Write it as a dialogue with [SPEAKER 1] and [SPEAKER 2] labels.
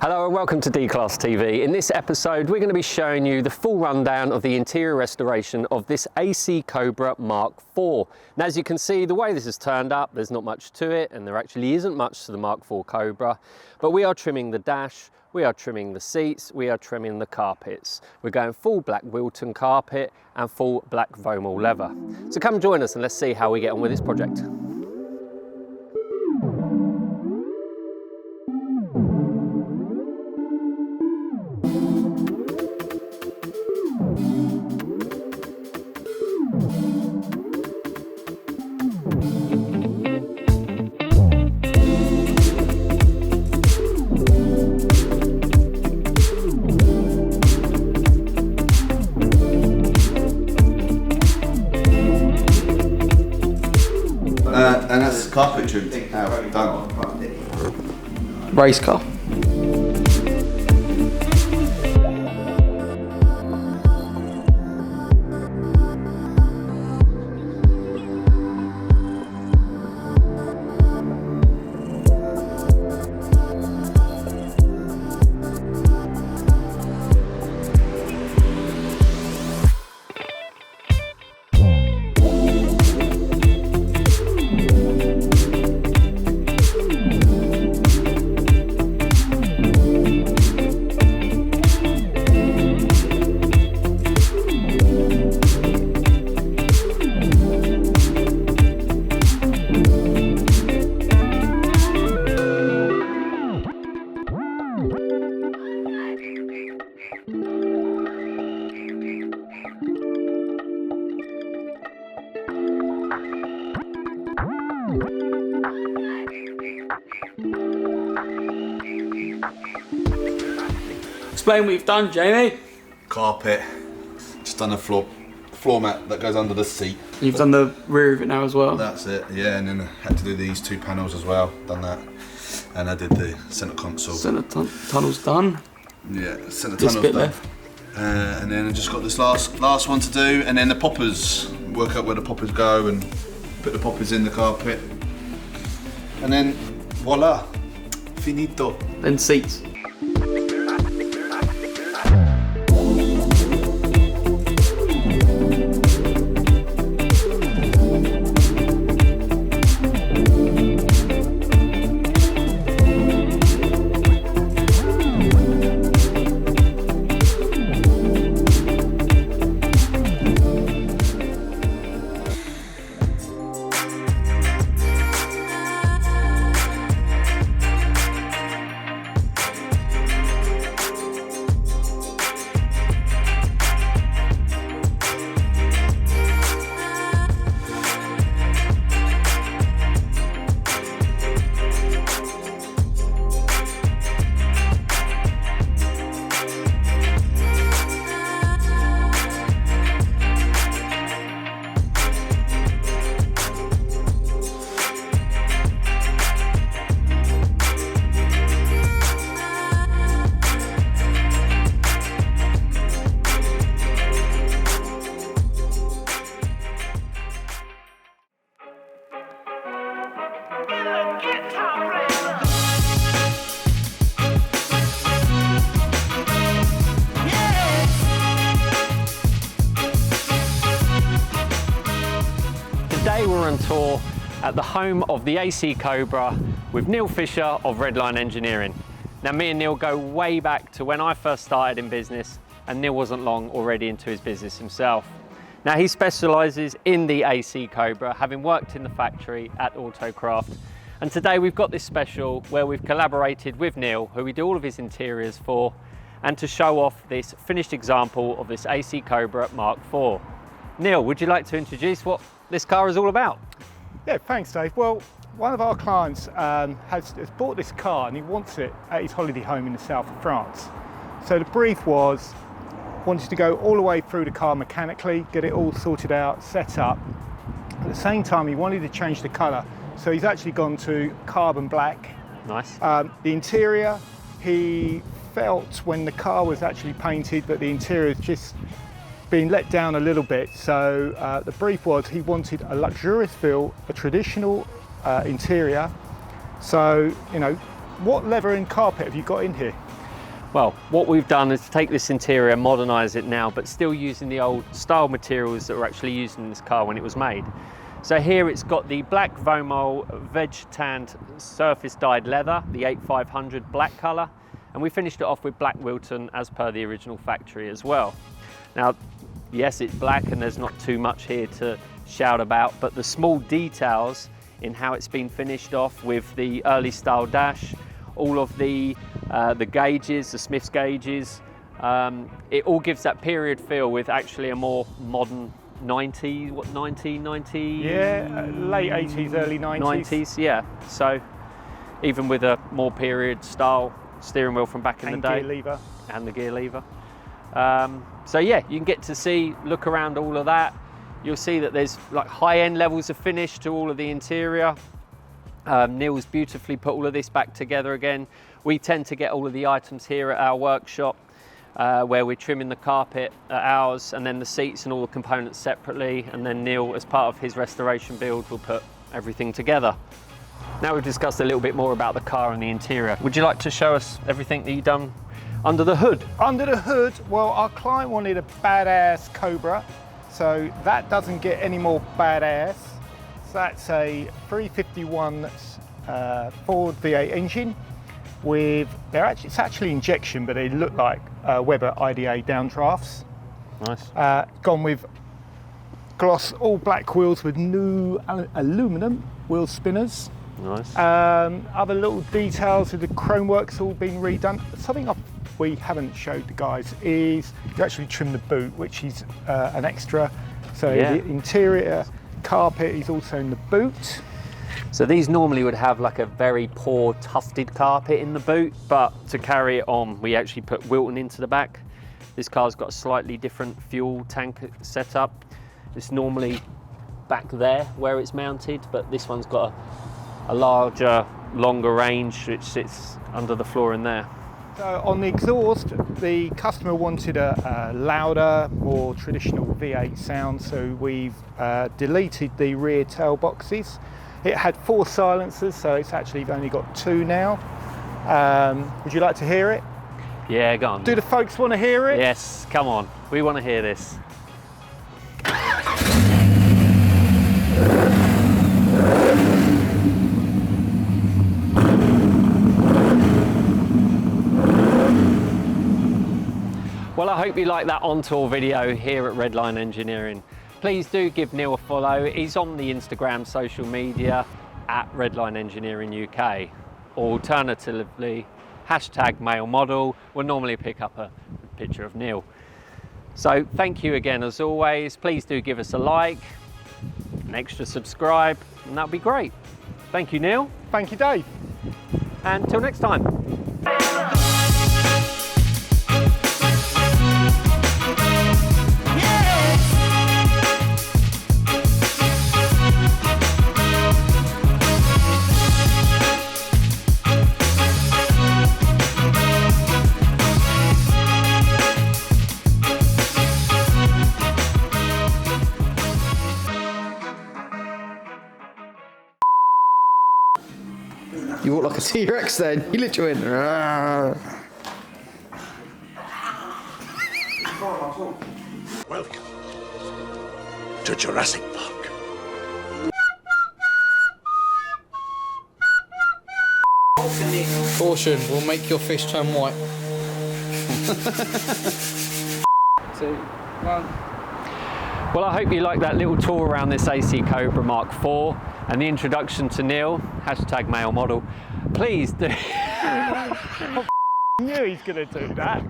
[SPEAKER 1] Hello and welcome to D-Class TV. In this episode we're going to be showing you the full rundown of the interior restoration of this AC Cobra Mark IV. Now as you can see, the way this has turned up, there's not much to it, and there actually isn't much to the Mark IV Cobra, but we are trimming the dash, we are trimming the seats, we are trimming the carpets. We're going full black Wilton carpet and full black Vomel leather. So come join us and let's see how we get on with this project.
[SPEAKER 2] And that's carpet trimmed. Done.
[SPEAKER 3] Race car. Explain what you've done, Jamie.
[SPEAKER 2] Carpet. Just done a floor mat that goes under the seat.
[SPEAKER 3] You've done the rear of it now as well.
[SPEAKER 2] That's it, yeah, and then I had to do these two panels as well, done that. And I did the centre console.
[SPEAKER 3] Centre tunnel's done.
[SPEAKER 2] Yeah, centre
[SPEAKER 3] This
[SPEAKER 2] tunnel's
[SPEAKER 3] bit
[SPEAKER 2] done.
[SPEAKER 3] left.
[SPEAKER 2] And then I just got this last one to do, and then the poppers. Work out where the poppers go and put the poppers in the carpet. And then voila, finito.
[SPEAKER 3] Then seats.
[SPEAKER 1] Today we're on tour at the home of the AC Cobra with Neil Fisher of Redline Engineering. Now me and Neil go way back to when I first started in business, and Neil wasn't long already into his business himself. Now he specialises in the AC Cobra, having worked in the factory at Autocraft. And today we've got this special where we've collaborated with Neil, who we do all of his interiors for, and to show off this finished example of this AC Cobra Mark IV. Neil, would you like to introduce what this car is all about?
[SPEAKER 4] Yeah, thanks Dave. Well, one of our clients has bought this car and he wants it at his holiday home in the south of France. So the brief was, wanted to go all the way through the car mechanically, get it all sorted out, set up. At the same time he wanted to change the colour, so he's actually gone to carbon black.
[SPEAKER 1] Nice.
[SPEAKER 4] The interior, he felt when the car was actually painted that the interior is just being let down a little bit. So the brief was he wanted a luxurious feel, a traditional interior. So, you know, what leather and carpet have you got in here?
[SPEAKER 1] Well, what we've done is take this interior and modernise it now, but still using the old style materials that were actually used in this car when it was made. So here it's got the black Vomol veg tanned surface dyed leather, the 8500 black colour, and we finished it off with black Wilton as per the original factory as well. Now, yes, it's black and there's not too much here to shout about, but the small details in how it's been finished off with the early style dash, all of the gauges, the Smith's gauges, it all gives that period feel with actually a more modern 90, what, 1990?
[SPEAKER 4] Yeah, late 80s, early 90s.
[SPEAKER 1] 90s, yeah. So even with a more period style steering wheel from back in the day.
[SPEAKER 4] Gear lever.
[SPEAKER 1] And the gear lever. So yeah, you can get to see, look around all of that. You'll see that there's like high-end levels of finish to all of the interior. Neil's beautifully put all of this back together again. We tend to get all of the items here at our workshop where we're trimming the carpet at ours, and then the seats and all the components separately, and then Neil, as part of his restoration build, will put everything together. Now we've discussed a little bit more about the car and the interior. Would you like to show us everything that you've done under the hood?
[SPEAKER 4] Under the hood, well, our client wanted a badass Cobra, so that doesn't get any more badass. So that's a 351 Ford V8 engine with, it's actually injection, but they look like Weber IDA downdrafts.
[SPEAKER 1] Nice.
[SPEAKER 4] Gone with gloss all black wheels with new aluminum wheel spinners.
[SPEAKER 1] Nice.
[SPEAKER 4] Other little details of the chrome work's all been redone. Something we haven't showed the guys is you actually trim the boot, which is an extra. So
[SPEAKER 1] yeah.
[SPEAKER 4] The interior carpet is also in the boot.
[SPEAKER 1] So these normally would have like a very poor tufted carpet in the boot, but to carry it on, we actually put Wilton into the back. This car's got a slightly different fuel tank setup. It's normally back there where it's mounted, but this one's got a larger, longer range, which sits under the floor in there.
[SPEAKER 4] So on the exhaust, the customer wanted a louder, more traditional V8 sound, so we've deleted the rear tail boxes. It had 4 silencers, so it's actually only got 2 now. Would you like to hear it?
[SPEAKER 1] Yeah, go on.
[SPEAKER 4] Do the folks want to hear it?
[SPEAKER 1] Yes, come on. We want to hear this. Well, I hope you like that on-tour video here at Redline Engineering. Please do give Neil a follow. He's on the Instagram social media at Redline Engineering UK. Or alternatively, #male model will normally pick up a picture of Neil. So thank you again as always. Please do give us a like, an extra subscribe, and that'd be great. Thank you, Neil.
[SPEAKER 4] Thank you, Dave.
[SPEAKER 1] And until next time.
[SPEAKER 3] You walk like a T-Rex then. You literally went. "Rah."
[SPEAKER 5] Welcome to Jurassic Park.
[SPEAKER 3] Caution, will make your fish turn white. 2, 1.
[SPEAKER 1] Well, I hope you like that little tour around this AC Cobra Mark IV and the introduction to Neil, #male model. Please do.
[SPEAKER 4] I knew he's going to do that.